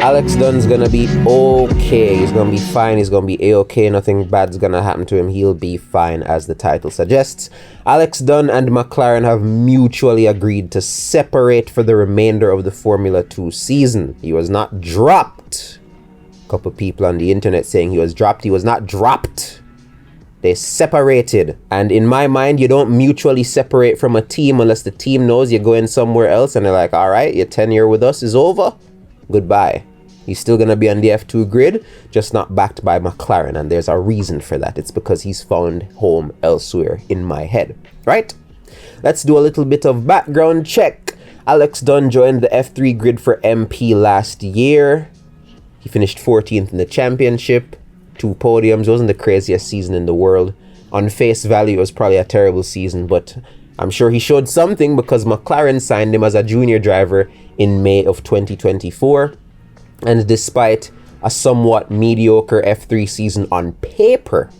Alex Dunne's gonna be okay. He's gonna be fine. He's gonna be a-okay. Nothing bad's gonna happen to him. He'll be fine, as the title suggests. Alex Dunne and McLaren have mutually agreed to separate for the remainder of the Formula 2 season. He was not dropped. A couple people on the internet saying he was dropped. He was not dropped. They separated. And in my mind, you don't mutually separate from a team unless the team knows you're going somewhere else and they're like, all right, your tenure with us is over. Goodbye. He's still going to be on the F2 grid, just not backed by McLaren. And there's a reason for that. It's because he's found home elsewhere in my head. Right? Let's do a little bit of background check. Alex Dunne joined the F3 grid for MP last year. He finished 14th in the championship. 2 podiums. It wasn't the craziest season in the world. On face value, it was probably a terrible season, but I'm sure he showed something because McLaren signed him as a junior driver in May of 2024. And despite a somewhat mediocre F3 season on paper,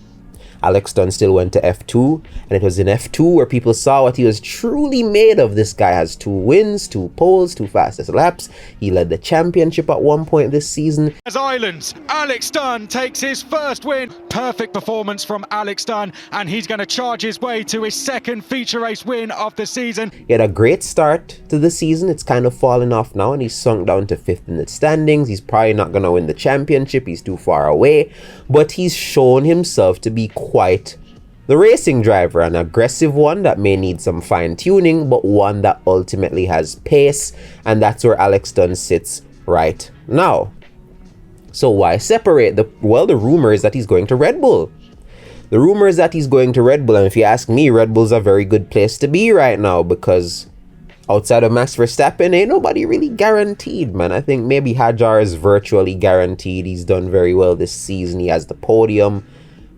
Alex Dunne still went to F2, and it was in F2 where people saw what he was truly made of. This guy has 2 wins, 2 poles, 2 fastest laps. He led the championship at one point this season. As Islands, Alex Dunne takes his first win. Perfect performance from Alex Dunne, and he's going to charge his way to his second feature race win of the season. He had a great start to the season. It's kind of fallen off now, and he's sunk down to 5th in the standings. He's probably not going to win the championship. He's too far away, but he's shown himself to be quite the racing driver, an aggressive one that may need some fine-tuning, but one that ultimately has pace, and that's where Alex Dunne sits right now. So why separate? The rumor is that he's going to Red Bull. The rumor is that he's going to Red Bull, and if you ask me, Red Bull's a very good place to be right now, because outside of Max Verstappen, ain't nobody really guaranteed, man. I think maybe Hajar is virtually guaranteed. He's done very well this season. He has the podium.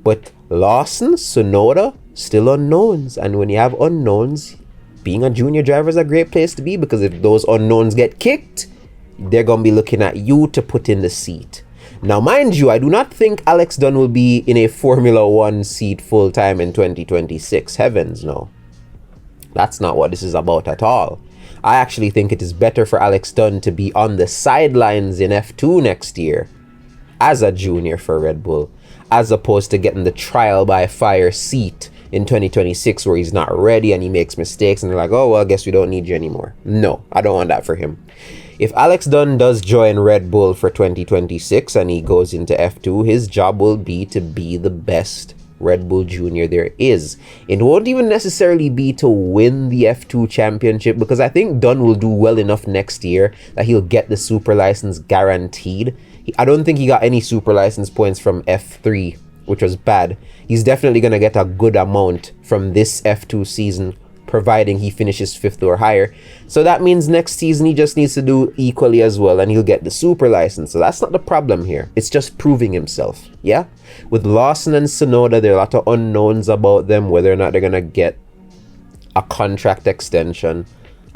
But Lawson, Tsunoda, still unknowns. And when you have unknowns, being a junior driver is a great place to be, because if those unknowns get kicked, they're going to be looking at you to put in the seat. Now, mind you, I do not think Alex Dunne will be in a Formula 1 seat full-time in 2026. Heavens, no. That's not what this is about at all. I actually think it is better for Alex Dunne to be on the sidelines in F2 next year as a junior for Red Bull, as opposed to getting the trial by fire seat in 2026 where he's not ready and he makes mistakes and they're like, oh, well, I guess we don't need you anymore. No, I don't want that for him. If Alex Dunne does join Red Bull for 2026 and he goes into F2, his job will be to be the best Red Bull Junior there is. It won't even necessarily be to win the F2 championship, because I think Dunne will do well enough next year that he'll get the super license guaranteed. I don't think he got any super license points from F3, which was bad. He's definitely going to get a good amount from this F2 season, providing he finishes 5th or higher. So that means next season he just needs to do equally as well, and he'll get the super license. So that's not the problem here. It's just proving himself. Yeah? With Lawson and Tsunoda, there are a lot of unknowns about them, whether or not they're going to get a contract extension.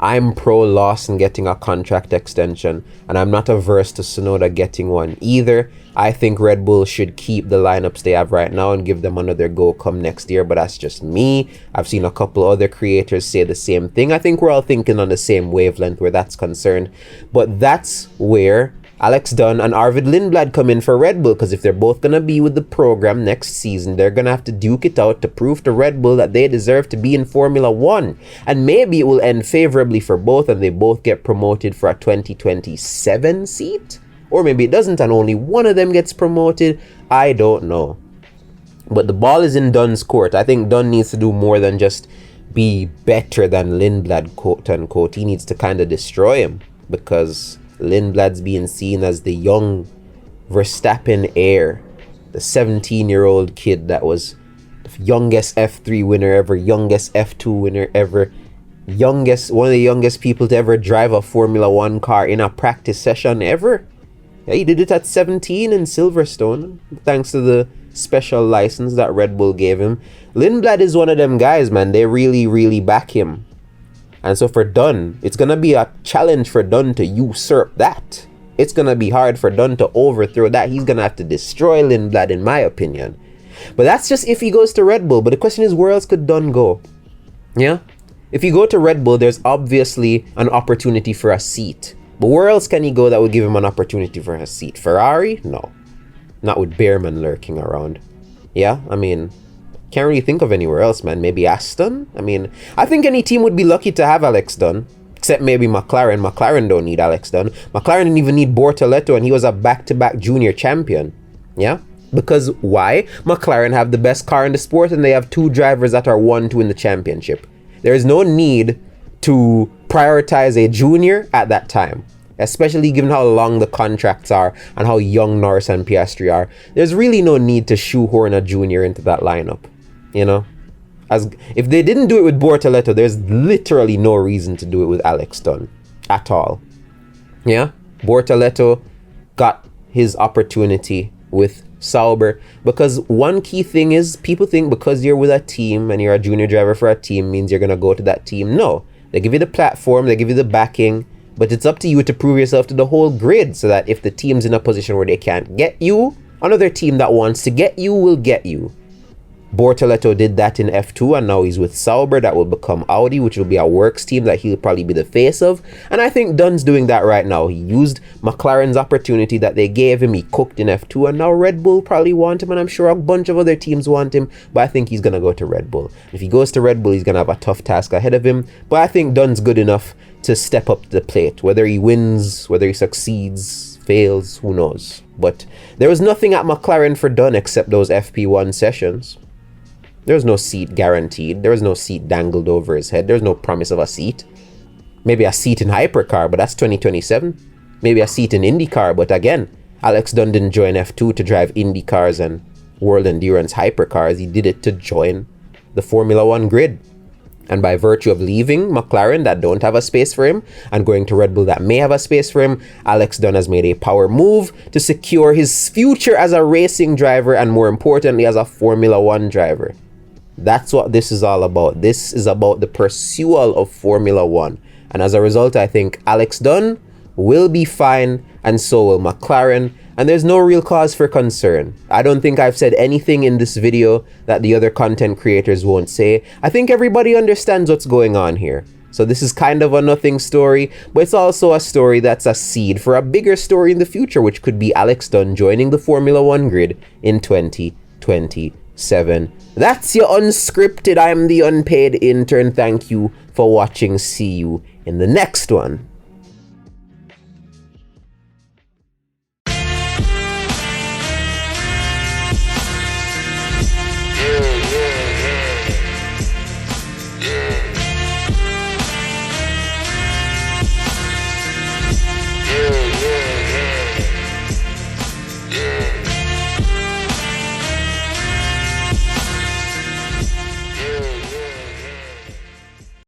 I'm pro Lawson getting a contract extension, and I'm not averse to Tsunoda getting one either. I think Red Bull should keep the lineups they have right now and give them another go come next year, but that's just me. I've seen a couple other creators say the same thing. I think we're all thinking on the same wavelength where that's concerned, but that's where Alex Dunne and Arvid Lindblad come in for Red Bull, because if they're both going to be with the program next season, they're going to have to duke it out to prove to Red Bull that they deserve to be in Formula 1. And maybe it will end favorably for both and they both get promoted for a 2027 seat. Or maybe it doesn't and only one of them gets promoted. I don't know. But the ball is in Dunne's court. I think Dunne needs to do more than just be better than Lindblad, quote unquote. He needs to kind of destroy him, because Lindblad's being seen as the young Verstappen heir, the 17-year-old kid that was the youngest F3 winner ever, youngest F2 winner ever, one of the youngest people to ever drive a Formula 1 car in a practice session ever. Yeah, he did it at 17 in Silverstone, thanks to the special license that Red Bull gave him. Lindblad is one of them guys, man. They really, really back him. And so for Dunne, it's going to be a challenge for Dunne to usurp that. It's going to be hard for Dunne to overthrow that. He's going to have to destroy Lindblad, in my opinion. But that's just if he goes to Red Bull. But the question is, where else could Dunne go? Yeah? If you go to Red Bull, there's obviously an opportunity for a seat. But where else can he go that would give him an opportunity for a seat? Ferrari? No. Not with Behrman lurking around. Yeah, I mean, can't really think of anywhere else, man. Maybe Aston? I mean, I think any team would be lucky to have Alex Dunne. Except maybe McLaren. McLaren don't need Alex Dunne. McLaren didn't even need Bortoleto, and he was a back-to-back junior champion. Yeah? Because why? McLaren have the best car in the sport, and they have 2 drivers that are 1-2 in the championship. There is no need to prioritize a junior at that time, especially given how long the contracts are and how young Norris and Piastri are. There's really no need to shoehorn a junior into that lineup, you know? As if they didn't do it with Bortoleto, there's literally no reason to do it with Alex Dunne at all. Yeah? Bortoleto got his opportunity with Sauber, because one key thing is people think because you're with a team and you're a junior driver for a team means you're going to go to that team. No. They give you the platform, they give you the backing, but it's up to you to prove yourself to the whole grid so that if the team's in a position where they can't get you, another team that wants to get you will get you. Bortoleto did that in F2, and now he's with Sauber. That will become Audi, which will be a works team that he'll probably be the face of. And I think Dunne's doing that right now. He used McLaren's opportunity that they gave him. He cooked in F2, and now Red Bull probably want him, and I'm sure a bunch of other teams want him, but I think he's going to go to Red Bull. If he goes to Red Bull, he's going to have a tough task ahead of him, but I think Dunne's good enough to step up to the plate. Whether he wins, whether he succeeds, fails, who knows. But there was nothing at McLaren for Dunne except those FP1 sessions. There was no seat guaranteed. There was no seat dangled over his head. There's no promise of a seat. Maybe a seat in hypercar, but that's 2027. Maybe a seat in IndyCar, but again, Alex Dunne didn't join F2 to drive IndyCars and World Endurance hypercars. He did it to join the Formula 1 grid. And by virtue of leaving McLaren that don't have a space for him and going to Red Bull that may have a space for him, Alex Dunne has made a power move to secure his future as a racing driver and more importantly as a Formula 1 driver. That's what this is all about. This is about the pursual of Formula 1. And as a result, I think Alex Dunne will be fine, and so will McLaren. And there's no real cause for concern. I don't think I've said anything in this video that the other content creators won't say. I think everybody understands what's going on here. So this is kind of a nothing story, but it's also a story that's a seed for a bigger story in the future, which could be Alex Dunne joining the Formula 1 grid in 2027. That's your unscripted. I'm the unpaid intern. Thank you for watching. See you in the next one.